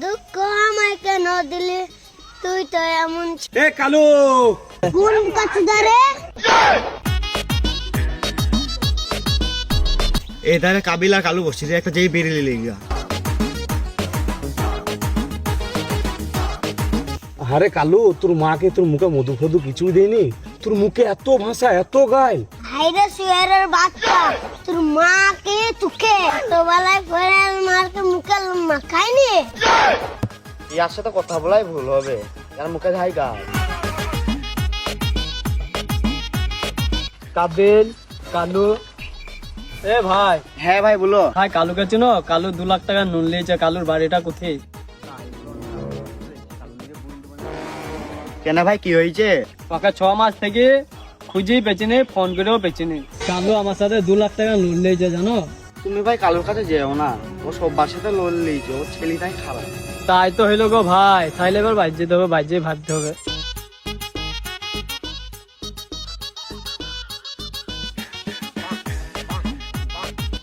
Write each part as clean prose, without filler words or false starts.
দুঃখ আমায় কেন দিলি তুই তো এমন এ কালু কোন কাছদারে এ ধারে কাবিলা কালু বসছি রে একটা যেই বেরিয়ে লেগা। আরে কালু, তোর মাকে তোর মুখে মধু ফধু কিছুই দেয়নি? তোর মুখে এত ভাষা, এত গায়। হাইরে শুয়ারের বাচ্চা, তোর মাকে তুকে তো বেলায় পরে মারকে মুখে মাখায়নি। ইয়ার সাথে কথা বলাই ভুল হবে, তার মুখে ধাই গা। কাবিল, কালু, এ ভাই। হ্যাঁ ভাই বলো। ভাই কালুকে চিনো? কালু 2 লাখ টাকা নুন লিয়েছে। কালুর বাড়িটা কোথায়? কেন ভাই কি হয়েছে? ওকে 6 মাস থেকে খুঁজেই পেছিনি, ফোন করেও পেছিনি। কালু আমার সাথে 2 লাখ টাকা নুন লিয়েছে জানো। তুমি ভাই কালুর কাছে যেও না, ও সবার সাথে লোন লিয়েছে, ওর ছেলেটাই খারাপ। তাই তো হইলো গো ভাই, তাইলে এবার বাইর যেতে হবে, বাইর যেয়ে ভাবতে হবে।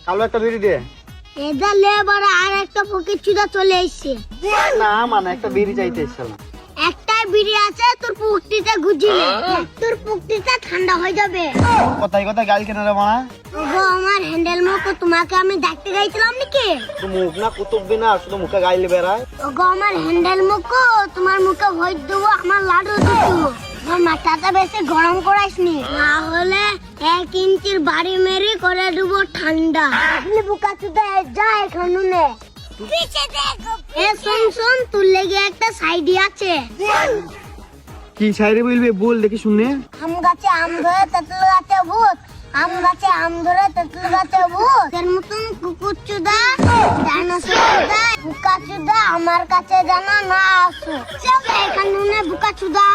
কালু একটা বিড়ি দে। এদা লে বড় আর একটা ফকির চুদা চলে এসেছে। না মানে একটা বিড়ি চাইতে এসেছিলাম। একটাই বিড়ি আছে, তোর পুকটিতে গুজিলে তোর পুকটিটা ঠান্ডা হয়ে যাবে। কথাই কথা গাল কেন রে মানা? ওগো আমার হ্যান্ডেল মুখো তোমাকে আমি দেখতে গাইছিলাম নাকি? তো মুখ না কুতুববি না, শুধু মুখে গাইলে বেড়ায়। ওগো আমার হ্যান্ডেল মুখো তোমার মুখে ভয় দেবো, আমার লাডু দিবো। আমার মাথাটা বেশি গরম করাইসনি, না হলে 1 ইঞ্চির বাড়ি মেরে করে দেবো ঠান্ডা। আপনি বুকা চুদা যা এখানে নে। এ শোন শোন, তোর লেগে একটা সাইডি আছে। কি শায়রি বলবি বল দেখি শুনে। আম গাছে আম ধরে তেঁতুল গাছে ভূত, আম গাছে আম ধরে তেঁতুল গাছে ভূত। এর মতন কুকুর চুদা, ডাইনোসর চুদা, বুকা চুদা আমার কাছে জানা না আসো। চল এখানে নে বুকা চুদা।